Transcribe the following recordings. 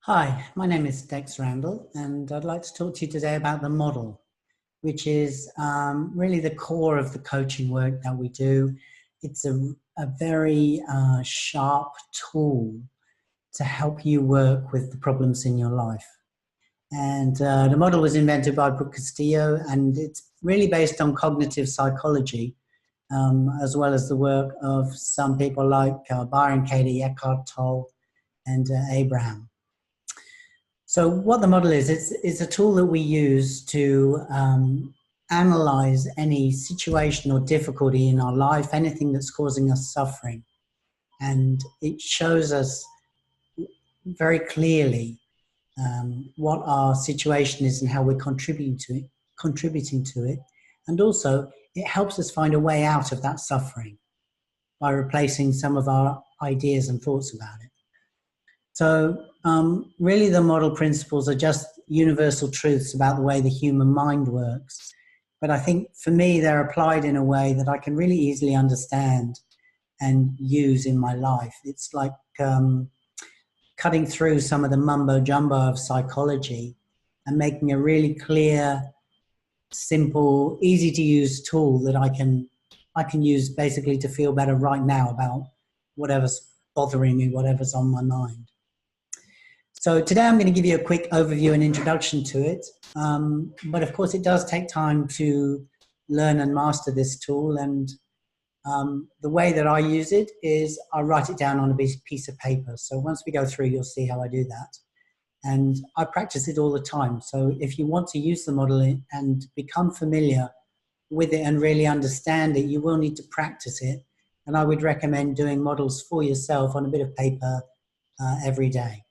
Hi, my name is Dex Randall, and I'd like to talk to you today about the model, which is really the core of the coaching work that we do. It's a very sharp tool to help you work with the problems in your life. And the model was invented by Brooke Castillo, and it's really based on cognitive psychology, as well as the work of some people like Byron Katie, Eckhart Tolle, and Abraham. So what the model is, it's a tool that we use to analyze any situation or difficulty in our life, anything that's causing us suffering. And it shows us very clearly what our situation is and how we're contributing to it. And also, it helps us find a way out of that suffering by replacing some of our ideas and thoughts about it. So really the model principles are just universal truths about the way the human mind works. But I think for me, they're applied in a way that I can really easily understand and use in my life. It's like cutting through some of the mumbo jumbo of psychology and making a really clear, simple, easy to use tool that I can use basically to feel better right now about whatever's bothering me, whatever's on my mind. So today I'm going to give you a quick overview and introduction to it. But of course it does take time to learn and master this tool. And the way that I use it is I write it down on a piece of paper. So once we go through, you'll see how I do that. And I practice it all the time. So if you want to use the model and become familiar with it and really understand it, you will need to practice it. And I would recommend doing models for yourself on a bit of paper every day.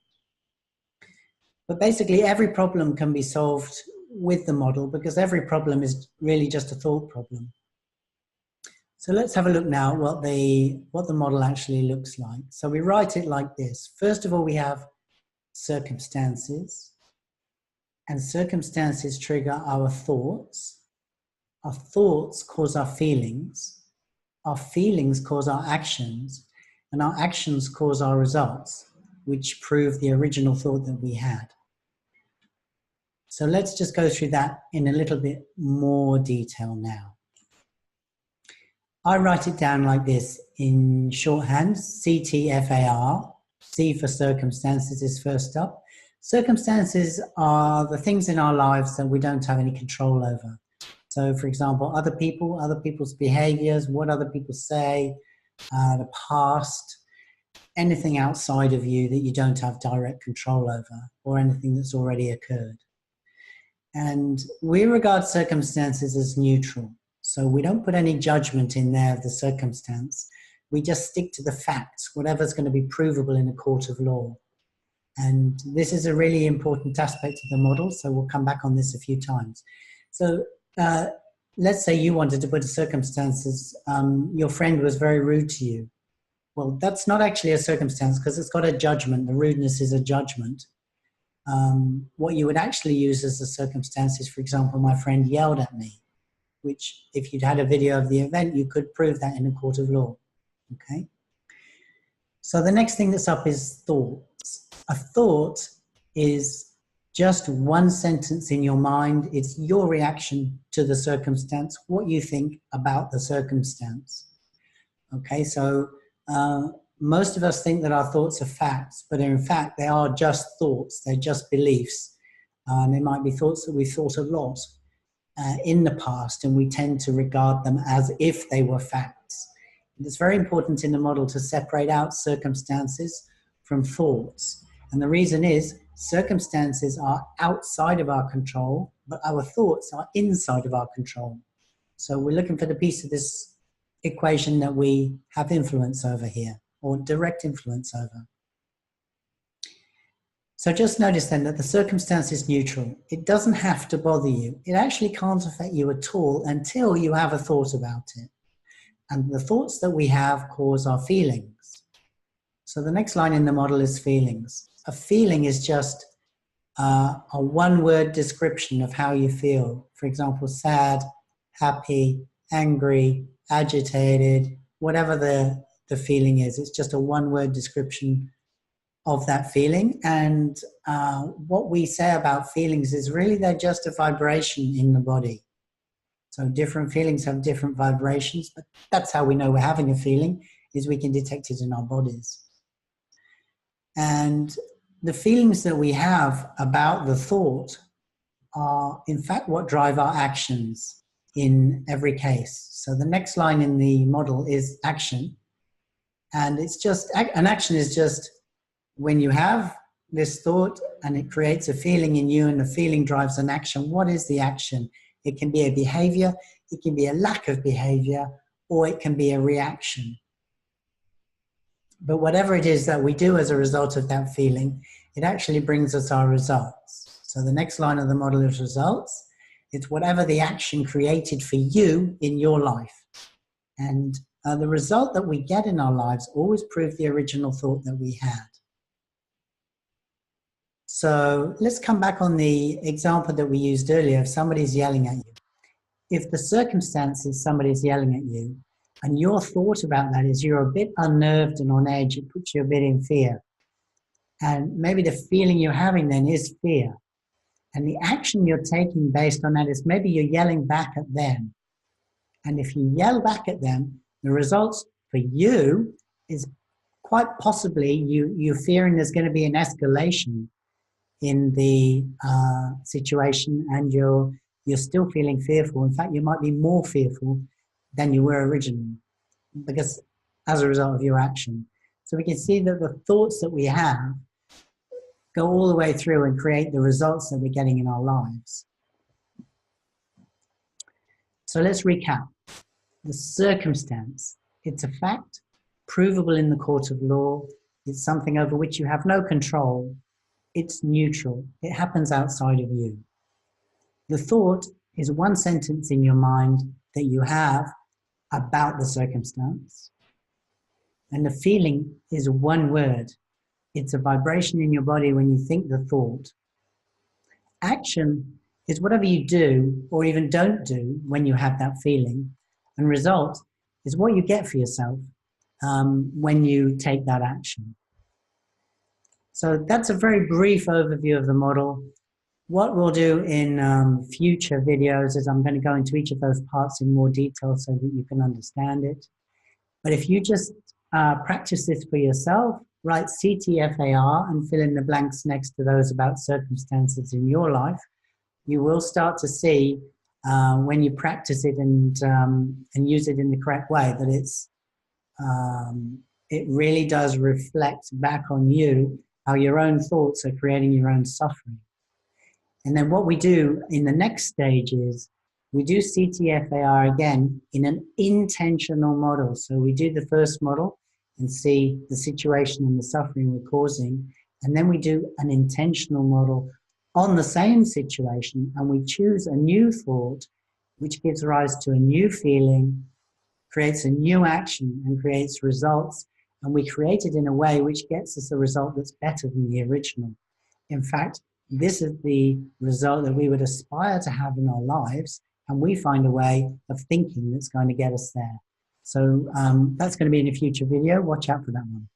But basically, every problem can be solved with the model because every problem is really just a thought problem. So let's have a look now what the model actually looks like. So we write it like this. First of all, we have circumstances, and circumstances trigger our thoughts. Our thoughts cause our feelings cause our actions, and our actions cause our results, which prove the original thought that we had. So let's just go through that in a little bit more detail now. I write it down like this in shorthand, CTFAR. C for circumstances is first up. Circumstances are the things in our lives that we don't have any control over. So for example, other people's behaviors, what other people say, the past, anything outside of you that you don't have direct control over, or anything that's already occurred. And we regard circumstances as neutral. So we don't put any judgment in there of the circumstance. We just stick to the facts, whatever's going to be provable in a court of law. And this is a really important aspect of the model, so we'll come back on this a few times. So let's say you wanted to put a circumstances, your friend was very rude to you. Well, that's not actually a circumstance because it's got a judgment. The rudeness is a judgment. What you would actually use as a circumstance is, for example, my friend yelled at me, which if you'd had a video of the event, you could prove that in a court of law, okay? So the next thing that's up is thoughts. A thought is just one sentence in your mind. It's your reaction to the circumstance, what you think about the circumstance, okay? So most of us think that our thoughts are facts, but in fact, they are just thoughts. They're just beliefs. They might be thoughts that we thought a lot in the past, and we tend to regard them as if they were facts. And it's very important in the model to separate out circumstances from thoughts. And the reason is circumstances are outside of our control, but our thoughts are inside of our control. So we're looking for the piece of this equation that we have influence over here, or direct influence over. So just notice then that the circumstance is neutral. It doesn't have to bother you. It actually can't affect you at all until you have a thought about it. And the thoughts that we have cause our feelings. So the next line in the model is feelings. A feeling is just a one-word description of how you feel. For example, sad, happy, angry, agitated, whatever the feeling is. It's just a one-word description of that feeling. And what we say about feelings is really they're just a vibration in the body. So different feelings have different vibrations, but that's how we know we're having a feeling, is we can detect it in our bodies. And the feelings that we have about the thought are in fact what drive our actions in every case. So the next line in the model is action. And it's just, an action is just when you have this thought and it creates a feeling in you and the feeling drives an action. What is the action? It can be a behavior, it can be a lack of behavior, or it can be a reaction. But whatever it is that we do as a result of that feeling, it actually brings us our results. So the next line of the model is results. It's whatever the action created for you in your life. And the result that we get in our lives always proves the original thought that we had. So let's come back on the example that we used earlier. If somebody's yelling at you, if the circumstance is somebody's yelling at you, and your thought about that is you're a bit unnerved and on edge, it puts you a bit in fear. And maybe the feeling you're having then is fear. And the action you're taking based on that is maybe you're yelling back at them. And if you yell back at them, the results for you is quite possibly you're fearing there's going to be an escalation in the situation, and you're still feeling fearful. In fact, you might be more fearful than you were originally, because as a result of your action. So we can see that the thoughts that we have go all the way through and create the results that we're getting in our lives. So let's recap. The circumstance, it's a fact, provable in the court of law. It's something over which you have no control. It's neutral. It happens outside of you. The thought is one sentence in your mind that you have about the circumstance. And the feeling is one word. It's a vibration in your body when you think the thought. Action is whatever you do or even don't do when you have that feeling. And result is what you get for yourself when you take that action. So that's a very brief overview of the model. What we'll do in future videos is I'm going to go into each of those parts in more detail so that you can understand it. But if you just practice this for yourself, write CTFAR and fill in the blanks next to those about circumstances in your life, you will start to see when you practice it and use it in the correct way that it really does reflect back on you how your own thoughts are creating your own suffering. And then what we do in the next stage is we do CTFAR again in an intentional model. So we do the first model and see the situation and the suffering we're causing. And then we do an intentional model on the same situation, and we choose a new thought which gives rise to a new feeling, creates a new action and creates results. And we create it in a way which gets us a result that's better than the original. In fact, this is the result that we would aspire to have in our lives, and we find a way of thinking that's going to get us there. So that's going to be in a future video. Watch out for that one.